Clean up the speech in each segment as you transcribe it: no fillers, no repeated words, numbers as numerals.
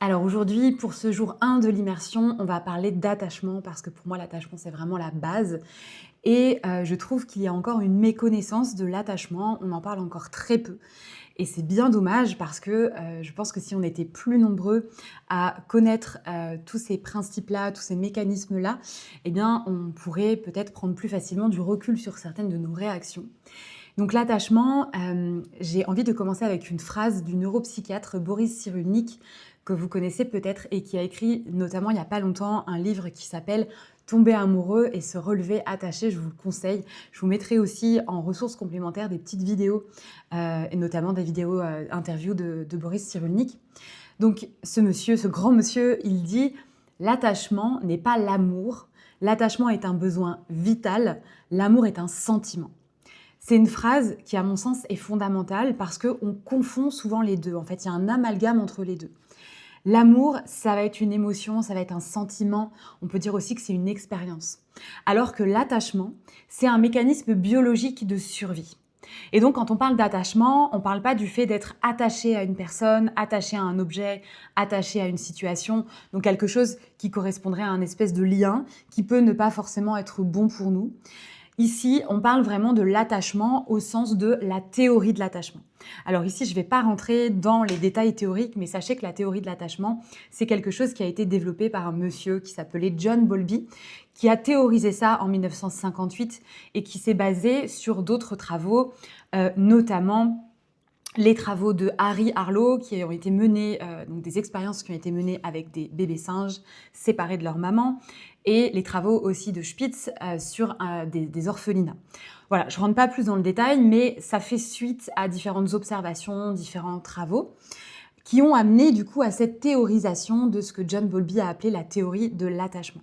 Alors aujourd'hui, pour ce jour 1 de l'immersion, on va parler d'attachement parce que pour moi, l'attachement, c'est vraiment la base. Et je trouve qu'il y a encore une méconnaissance de l'attachement. On en parle encore très peu. Et c'est bien dommage parce que je pense que si on était plus nombreux à connaître tous ces principes-là, tous ces mécanismes-là, eh bien, on pourrait peut-être prendre plus facilement du recul sur certaines de nos réactions. Donc l'attachement, j'ai envie de commencer avec une phrase du neuropsychiatre Boris Cyrulnik, que vous connaissez peut-être et qui a écrit notamment il n'y a pas longtemps un livre qui s'appelle Tomber amoureux et se relever attaché, je vous le conseille. Je vous mettrai aussi en ressources complémentaires des petites vidéos, et notamment des vidéos interviews de Boris Cyrulnik. Donc ce monsieur, ce grand monsieur, il dit « L'attachement n'est pas l'amour, l'attachement est un besoin vital, l'amour est un sentiment ». C'est une phrase qui, à mon sens, est fondamentale parce qu'on confond souvent les deux. En fait, il y a un amalgame entre les deux. L'amour, ça va être une émotion, ça va être un sentiment. On peut dire aussi que c'est une expérience. Alors que l'attachement, c'est un mécanisme biologique de survie. Et donc, quand on parle d'attachement, on ne parle pas du fait d'être attaché à une personne, attaché à un objet, attaché à une situation. Donc, quelque chose qui correspondrait à un espèce de lien qui peut ne pas forcément être bon pour nous. Ici, on parle vraiment de l'attachement au sens de la théorie de l'attachement. Alors ici, je ne vais pas rentrer dans les détails théoriques, mais sachez que la théorie de l'attachement, c'est quelque chose qui a été développé par un monsieur qui s'appelait John Bowlby, qui a théorisé ça en 1958 et qui s'est basé sur d'autres travaux, notamment les travaux de Harry Harlow qui ont été menés, donc des expériences qui ont été menées avec des bébés singes séparés de leur maman, et les travaux aussi de Spitz sur des orphelinats. Voilà, je ne rentre pas plus dans le détail, mais ça fait suite à différentes observations, différents travaux qui ont amené du coup à cette théorisation de ce que John Bowlby a appelé la théorie de l'attachement.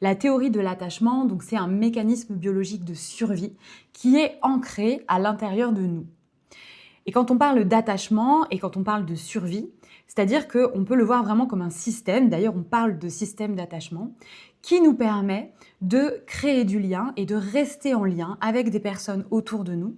La théorie de l'attachement, donc c'est un mécanisme biologique de survie qui est ancré à l'intérieur de nous. Et quand on parle d'attachement et quand on parle de survie, c'est-à-dire qu'on peut le voir vraiment comme un système, d'ailleurs on parle de système d'attachement, qui nous permet de créer du lien et de rester en lien avec des personnes autour de nous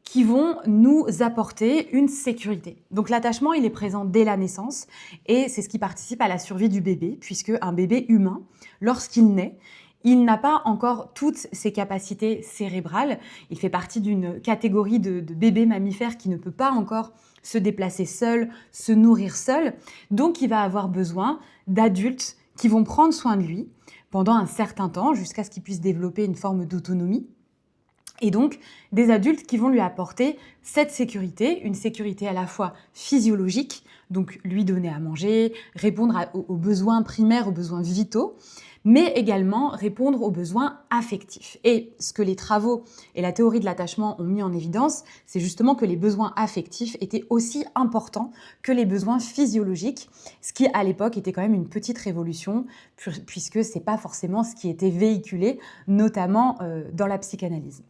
qui vont nous apporter une sécurité. Donc l'attachement, il est présent dès la naissance et c'est ce qui participe à la survie du bébé, puisque un bébé humain, lorsqu'il naît, il n'a pas encore toutes ses capacités cérébrales. Il fait partie d'une catégorie de bébés mammifères qui ne peut pas encore se déplacer seul, se nourrir seul. Donc, il va avoir besoin d'adultes qui vont prendre soin de lui pendant un certain temps, jusqu'à ce qu'il puisse développer une forme d'autonomie. Et donc, des adultes qui vont lui apporter cette sécurité, une sécurité à la fois physiologique, donc lui donner à manger, répondre aux besoins primaires, aux besoins vitaux, mais également répondre aux besoins affectifs. Et ce que les travaux et la théorie de l'attachement ont mis en évidence, c'est justement que les besoins affectifs étaient aussi importants que les besoins physiologiques, ce qui à l'époque était quand même une petite révolution, puisque c'est pas forcément ce qui était véhiculé, notamment dans la psychanalyse.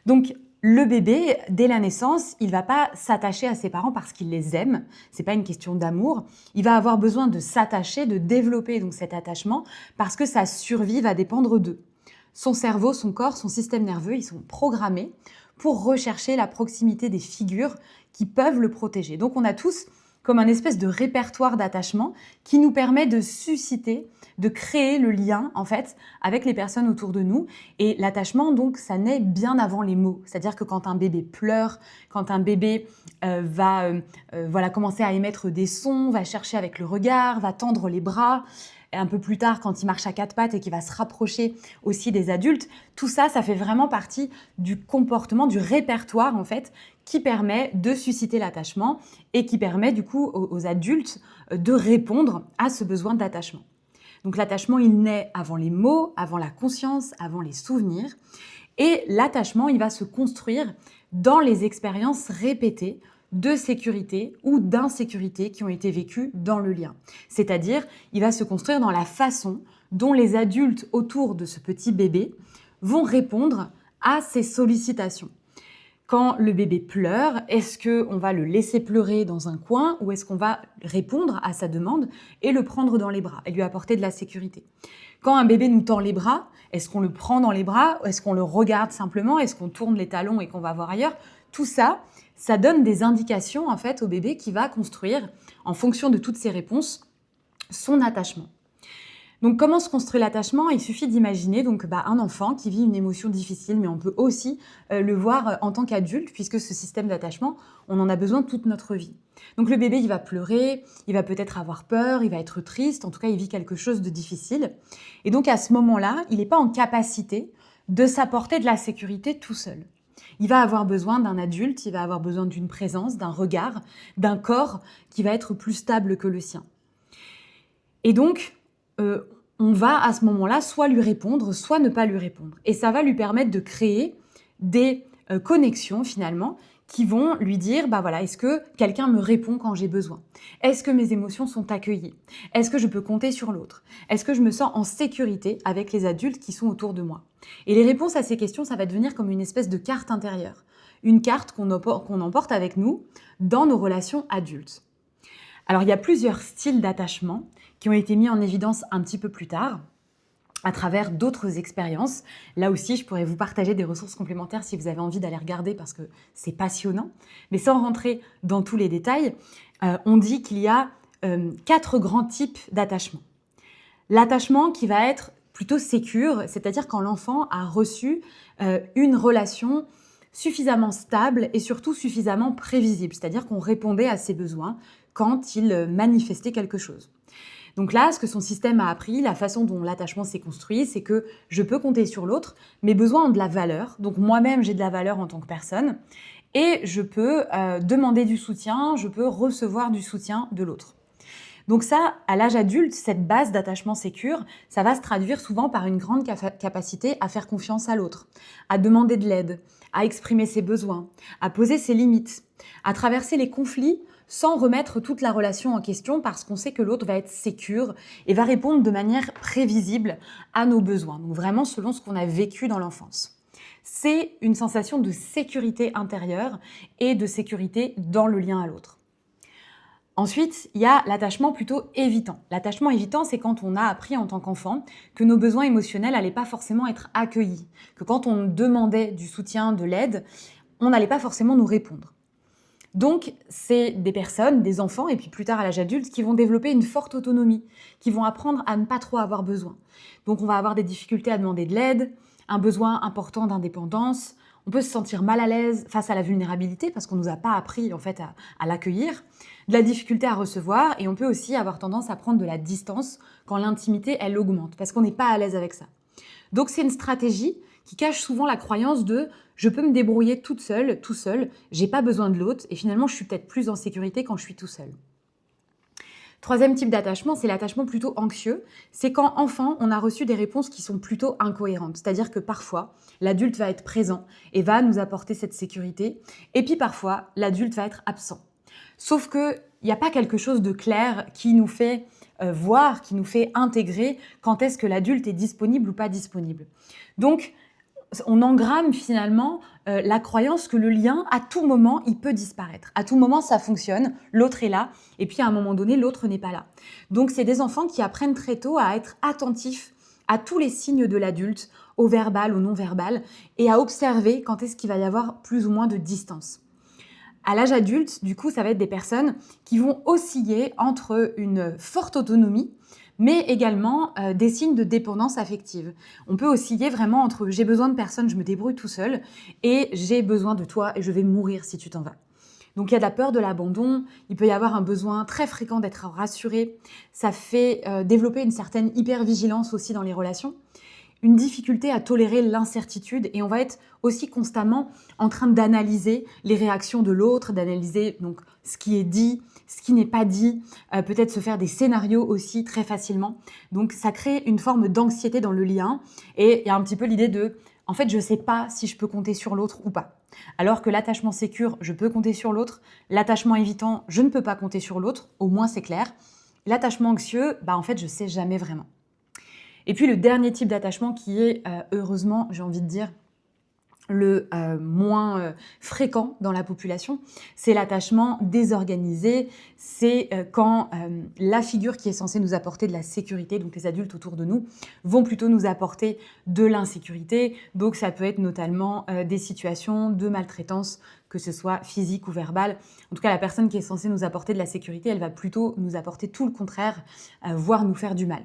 Donc, le bébé, dès la naissance, il ne va pas s'attacher à ses parents parce qu'il les aime. Ce n'est pas une question d'amour. Il va avoir besoin de s'attacher, de développer donc cet attachement parce que sa survie va dépendre d'eux. Son cerveau, son corps, son système nerveux, ils sont programmés pour rechercher la proximité des figures qui peuvent le protéger. Donc, on a tous comme un espèce de répertoire d'attachement qui nous permet de susciter, de créer le lien en fait avec les personnes autour de nous. Et l'attachement, donc, ça naît bien avant les mots. C'est-à-dire que quand un bébé pleure, quand un bébé va commencer à émettre des sons, va chercher avec le regard, va tendre les bras, et un peu plus tard, quand il marche à quatre pattes et qu'il va se rapprocher aussi des adultes, tout ça, ça fait vraiment partie du comportement, du répertoire en fait, qui permet de susciter l'attachement et qui permet du coup aux adultes de répondre à ce besoin d'attachement. Donc l'attachement, il naît avant les mots, avant la conscience, avant les souvenirs. Et l'attachement, il va se construire dans les expériences répétées de sécurité ou d'insécurité qui ont été vécues dans le lien. C'est-à-dire, il va se construire dans la façon dont les adultes autour de ce petit bébé vont répondre à ces sollicitations. Quand le bébé pleure, est-ce qu'on va le laisser pleurer dans un coin ou est-ce qu'on va répondre à sa demande et le prendre dans les bras et lui apporter de la sécurité? Quand un bébé nous tend les bras, est-ce qu'on le prend dans les bras? Est-ce qu'on le regarde simplement? Est-ce qu'on tourne les talons et qu'on va voir ailleurs? Tout ça, ça donne des indications en fait au bébé qui va construire en fonction de toutes ces réponses, son attachement. Donc, comment se construit l'attachement? Il suffit d'imaginer donc un enfant qui vit une émotion difficile, mais on peut aussi le voir en tant qu'adulte, puisque ce système d'attachement, on en a besoin toute notre vie. Donc, le bébé, il va pleurer, il va peut-être avoir peur, il va être triste, en tout cas, il vit quelque chose de difficile. Et donc, à ce moment-là, il n'est pas en capacité de s'apporter de la sécurité tout seul. Il va avoir besoin d'un adulte, il va avoir besoin d'une présence, d'un regard, d'un corps qui va être plus stable que le sien. Et donc, on va à ce moment-là soit lui répondre, soit ne pas lui répondre. Et ça va lui permettre de créer des connexions finalement qui vont lui dire, voilà, est-ce que quelqu'un me répond quand j'ai besoin? Est-ce que mes émotions sont accueillies? Est-ce que je peux compter sur l'autre? Est-ce que je me sens en sécurité avec les adultes qui sont autour de moi? Et les réponses à ces questions, ça va devenir comme une espèce de carte intérieure. Une carte qu'on emporte avec nous dans nos relations adultes. Alors, il y a plusieurs styles d'attachement qui ont été mis en évidence un petit peu plus tard à travers d'autres expériences. Là aussi, je pourrais vous partager des ressources complémentaires si vous avez envie d'aller regarder parce que c'est passionnant. Mais sans rentrer dans tous les détails, on dit qu'il y a 4 grands types d'attachement. L'attachement qui va être plutôt sécure, c'est-à-dire quand l'enfant a reçu une relation suffisamment stable et surtout suffisamment prévisible, c'est-à-dire qu'on répondait à ses besoins quand il manifestait quelque chose. Donc là, ce que son système a appris, la façon dont l'attachement s'est construit, c'est que je peux compter sur l'autre, mes besoins ont de la valeur, donc moi-même j'ai de la valeur en tant que personne, et je peux demander du soutien, je peux recevoir du soutien de l'autre. Donc ça, à l'âge adulte, cette base d'attachement sécure, ça va se traduire souvent par une grande capacité à faire confiance à l'autre, à demander de l'aide, à exprimer ses besoins, à poser ses limites, à traverser les conflits sans remettre toute la relation en question parce qu'on sait que l'autre va être sécure et va répondre de manière prévisible à nos besoins. Donc vraiment selon ce qu'on a vécu dans l'enfance. C'est une sensation de sécurité intérieure et de sécurité dans le lien à l'autre. Ensuite, il y a l'attachement plutôt évitant. L'attachement évitant, c'est quand on a appris en tant qu'enfant que nos besoins émotionnels n'allaient pas forcément être accueillis, que quand on demandait du soutien, de l'aide, on n'allait pas forcément nous répondre. Donc, c'est des personnes, des enfants, et puis plus tard à l'âge adulte, qui vont développer une forte autonomie, qui vont apprendre à ne pas trop avoir besoin. Donc, on va avoir des difficultés à demander de l'aide, un besoin important d'indépendance, on peut se sentir mal à l'aise face à la vulnérabilité parce qu'on ne nous a pas appris en fait à l'accueillir, de la difficulté à recevoir, et on peut aussi avoir tendance à prendre de la distance quand l'intimité, elle augmente, parce qu'on n'est pas à l'aise avec ça. Donc, c'est une stratégie qui cache souvent la croyance de « je peux me débrouiller toute seule, tout seul, j'ai pas besoin de l'autre et finalement, je suis peut-être plus en sécurité quand je suis tout seul ». Troisième type d'attachement, c'est l'attachement plutôt anxieux. C'est quand, enfant, on a reçu des réponses qui sont plutôt incohérentes. C'est-à-dire que parfois, l'adulte va être présent et va nous apporter cette sécurité. Et puis parfois, l'adulte va être absent. Sauf qu'il n'y a pas quelque chose de clair qui nous fait voir, qui nous fait intégrer quand est-ce que l'adulte est disponible ou pas disponible. Donc, on engramme finalement la croyance que le lien, à tout moment, il peut disparaître. À tout moment, ça fonctionne, l'autre est là, et puis à un moment donné, l'autre n'est pas là. Donc, c'est des enfants qui apprennent très tôt à être attentifs à tous les signes de l'adulte, au verbal, au non-verbal, et à observer quand est-ce qu'il va y avoir plus ou moins de distance. À l'âge adulte, du coup, ça va être des personnes qui vont osciller entre une forte autonomie, mais également des signes de dépendance affective. On peut osciller vraiment entre « j'ai besoin de personne, je me débrouille tout seul » et « j'ai besoin de toi et je vais mourir si tu t'en vas ». Donc, il y a de la peur de l'abandon, il peut y avoir un besoin très fréquent d'être rassuré, ça fait développer une certaine hypervigilance aussi dans les relations, une difficulté à tolérer l'incertitude et on va être aussi constamment en train d'analyser les réactions de l'autre, d'analyser donc ce qui est dit, ce qui n'est pas dit, peut-être se faire des scénarios aussi très facilement. Donc ça crée une forme d'anxiété dans le lien et il y a un petit peu l'idée de en fait je ne sais pas si je peux compter sur l'autre ou pas. Alors que l'attachement sécure, je peux compter sur l'autre, l'attachement évitant, je ne peux pas compter sur l'autre, au moins c'est clair. L'attachement anxieux, en fait je ne sais jamais vraiment. Et puis le dernier type d'attachement qui est, heureusement, j'ai envie de dire, le moins fréquent dans la population, c'est l'attachement désorganisé. C'est quand la figure qui est censée nous apporter de la sécurité, donc les adultes autour de nous, vont plutôt nous apporter de l'insécurité. Donc ça peut être notamment des situations de maltraitance, que ce soit physique ou verbal. En tout cas, la personne qui est censée nous apporter de la sécurité, elle va plutôt nous apporter tout le contraire, voire nous faire du mal.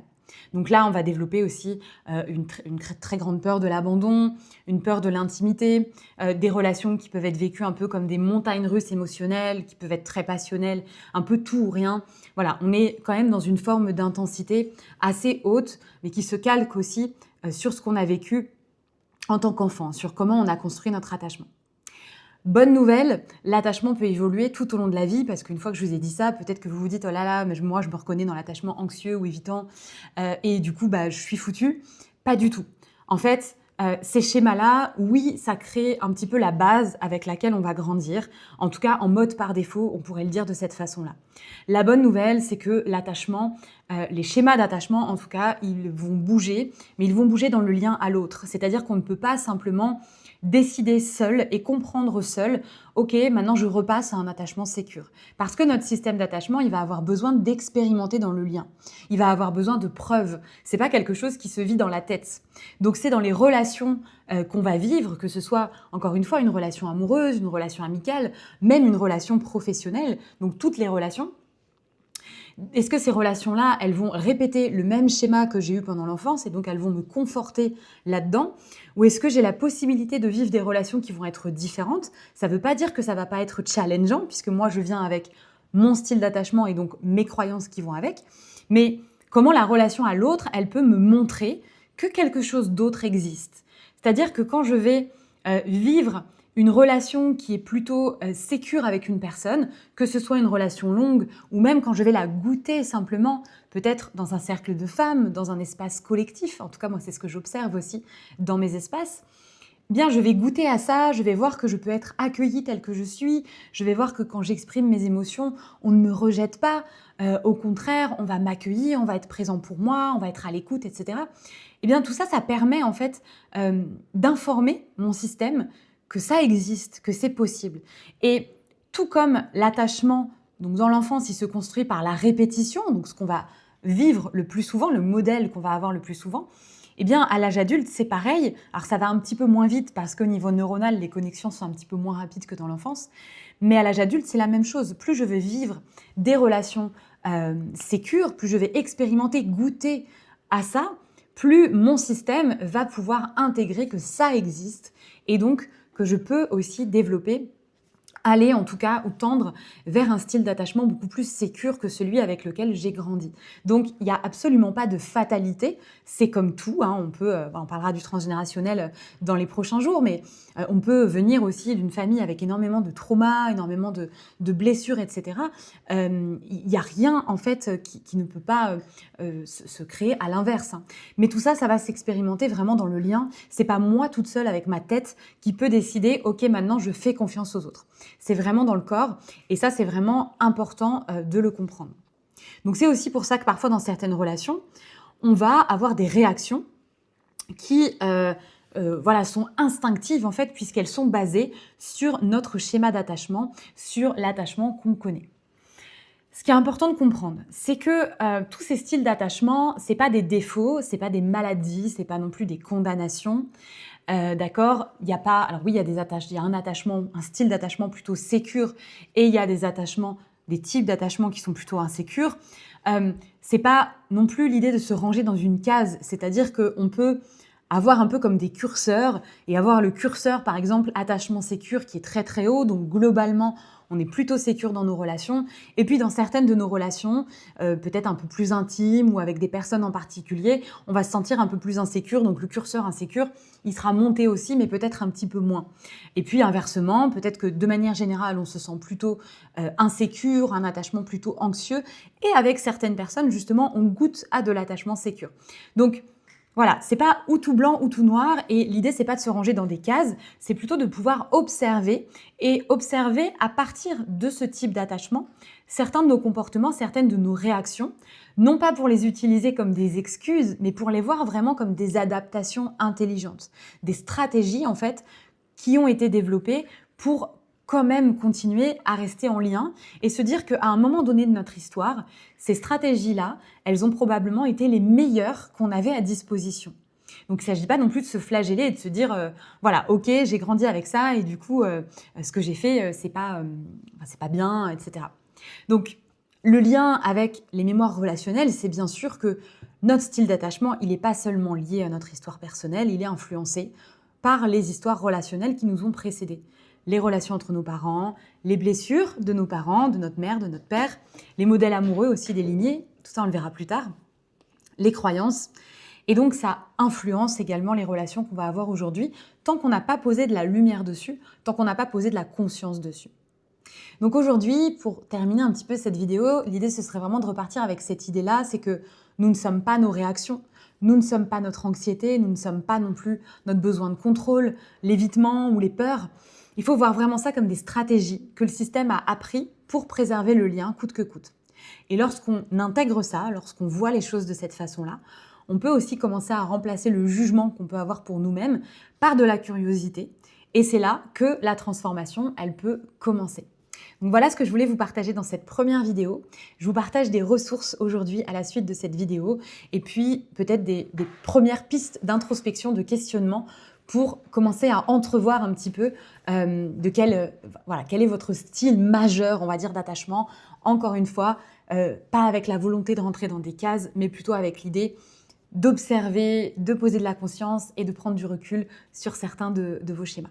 Donc là, on va développer aussi une très grande peur de l'abandon, une peur de l'intimité, des relations qui peuvent être vécues un peu comme des montagnes russes émotionnelles, qui peuvent être très passionnelles, un peu tout ou rien. Voilà, on est quand même dans une forme d'intensité assez haute, mais qui se calque aussi sur ce qu'on a vécu en tant qu'enfant, sur comment on a construit notre attachement. Bonne nouvelle, l'attachement peut évoluer tout au long de la vie parce qu'une fois que je vous ai dit ça, peut-être que vous vous dites « Oh là là, mais moi je me reconnais dans l'attachement anxieux ou évitant et du coup je suis foutue ». Pas du tout. En fait, ces schémas-là, oui, ça crée un petit peu la base avec laquelle on va grandir. En tout cas, en mode par défaut, on pourrait le dire de cette façon-là. La bonne nouvelle, c'est que l'attachement, les schémas d'attachement, en tout cas, ils vont bouger, mais ils vont bouger dans le lien à l'autre. C'est-à-dire qu'on ne peut pas simplement décider seul et comprendre seul, ok, maintenant je repasse à un attachement sécure. Parce que notre système d'attachement, il va avoir besoin d'expérimenter dans le lien. Il va avoir besoin de preuves. C'est pas quelque chose qui se vit dans la tête. Donc c'est dans les relations qu'on va vivre, que ce soit, encore une fois, une relation amoureuse, une relation amicale, même une relation professionnelle, donc toutes les relations. Est-ce que ces relations-là, elles vont répéter le même schéma que j'ai eu pendant l'enfance et donc elles vont me conforter là-dedans? Ou est-ce que j'ai la possibilité de vivre des relations qui vont être différentes? Ça ne veut pas dire que ça ne va pas être challengeant, puisque moi je viens avec mon style d'attachement et donc mes croyances qui vont avec. Mais comment la relation à l'autre, elle peut me montrer que quelque chose d'autre existe? C'est-à-dire que quand je vais vivre une relation qui est plutôt sécure avec une personne, que ce soit une relation longue ou même quand je vais la goûter simplement, peut-être dans un cercle de femmes, dans un espace collectif, en tout cas moi c'est ce que j'observe aussi dans mes espaces, eh bien je vais goûter à ça, je vais voir que je peux être accueillie telle que je suis, je vais voir que quand j'exprime mes émotions, on ne me rejette pas, au contraire, on va m'accueillir, on va être présent pour moi, on va être à l'écoute, etc. Eh bien tout ça, ça permet en fait d'informer mon système que ça existe, que c'est possible. Et tout comme l'attachement, donc dans l'enfance, il se construit par la répétition, donc ce qu'on va vivre le plus souvent, le modèle qu'on va avoir le plus souvent, eh bien, à l'âge adulte, c'est pareil. Alors, ça va un petit peu moins vite parce qu'au niveau neuronal, les connexions sont un petit peu moins rapides que dans l'enfance. Mais à l'âge adulte, c'est la même chose. Plus je vais vivre des relations sécures, plus je vais expérimenter, goûter à ça, plus mon système va pouvoir intégrer que ça existe et donc que je peux aussi développer, aller en tout cas ou tendre vers un style d'attachement beaucoup plus sécure que celui avec lequel j'ai grandi. Donc il n'y a absolument pas de fatalité, c'est comme tout, hein, on parlera du transgénérationnel dans les prochains jours, mais on peut venir aussi d'une famille avec énormément de traumas, énormément de blessures, etc. Il n'y a rien en fait qui ne peut pas se créer à l'inverse. Hein. Mais tout ça, ça va s'expérimenter vraiment dans le lien. C'est pas moi toute seule avec ma tête qui peut décider, ok, maintenant je fais confiance aux autres. C'est vraiment dans le corps et ça, c'est vraiment important de le comprendre. Donc c'est aussi pour ça que parfois dans certaines relations, on va avoir des réactions qui sont instinctives en fait puisqu'elles sont basées sur notre schéma d'attachement, sur l'attachement qu'on connaît. Ce qui est important de comprendre, c'est que tous ces styles d'attachement, c'est pas des défauts, c'est pas des maladies, c'est pas non plus des condamnations. D'accord, il y a pas. Alors oui, il y a un attachement, un style d'attachement plutôt sécure, et il y a des attachements, des types d'attachements qui sont plutôt insécures. C'est pas non plus l'idée de se ranger dans une case, c'est-à-dire qu'on peut avoir un peu comme des curseurs et avoir le curseur, par exemple, attachement sécure qui est très très haut, donc globalement, on est plutôt sécure dans nos relations. Et puis dans certaines de nos relations, peut-être un peu plus intimes ou avec des personnes en particulier, on va se sentir un peu plus insécure. Donc le curseur insécure, il sera monté aussi, mais peut-être un petit peu moins. Et puis inversement, peut-être que de manière générale, on se sent plutôt insécure, un attachement plutôt anxieux. Et avec certaines personnes, justement, on goûte à de l'attachement sécure. Donc, voilà, c'est pas ou tout blanc ou tout noir et l'idée c'est pas de se ranger dans des cases, c'est plutôt de pouvoir observer et observer à partir de ce type d'attachement certains de nos comportements, certaines de nos réactions, non pas pour les utiliser comme des excuses, mais pour les voir vraiment comme des adaptations intelligentes, des stratégies en fait qui ont été développées pour quand même continuer à rester en lien et se dire qu'à un moment donné de notre histoire, ces stratégies-là, elles ont probablement été les meilleures qu'on avait à disposition. Donc, il ne s'agit pas non plus de se flageller et de se dire voilà, ok, j'ai grandi avec ça et du coup, ce que j'ai fait, c'est pas bien, etc. Donc, le lien avec les mémoires relationnelles, c'est bien sûr que notre style d'attachement, il n'est pas seulement lié à notre histoire personnelle, il est influencé par les histoires relationnelles qui nous ont précédés. Les relations entre nos parents, les blessures de nos parents, de notre mère, de notre père, les modèles amoureux aussi des lignées, tout ça on le verra plus tard, les croyances. Et donc ça influence également les relations qu'on va avoir aujourd'hui, tant qu'on n'a pas posé de la lumière dessus, tant qu'on n'a pas posé de la conscience dessus. Donc aujourd'hui, pour terminer un petit peu cette vidéo, l'idée ce serait vraiment de repartir avec cette idée-là, c'est que nous ne sommes pas nos réactions, nous ne sommes pas notre anxiété, nous ne sommes pas non plus notre besoin de contrôle, l'évitement ou les peurs. Il faut voir vraiment ça comme des stratégies que le système a appris pour préserver le lien coûte que coûte. Et lorsqu'on intègre ça, lorsqu'on voit les choses de cette façon-là, on peut aussi commencer à remplacer le jugement qu'on peut avoir pour nous-mêmes par de la curiosité. Et c'est là que la transformation, elle peut commencer. Donc voilà ce que je voulais vous partager dans cette première vidéo. Je vous partage des ressources aujourd'hui à la suite de cette vidéo et puis peut-être des premières pistes d'introspection, de questionnement pour commencer à entrevoir un petit peu quel est votre style majeur, on va dire, d'attachement. Encore une fois, pas avec la volonté de rentrer dans des cases, mais plutôt avec l'idée d'observer, de poser de la conscience et de prendre du recul sur certains de vos schémas.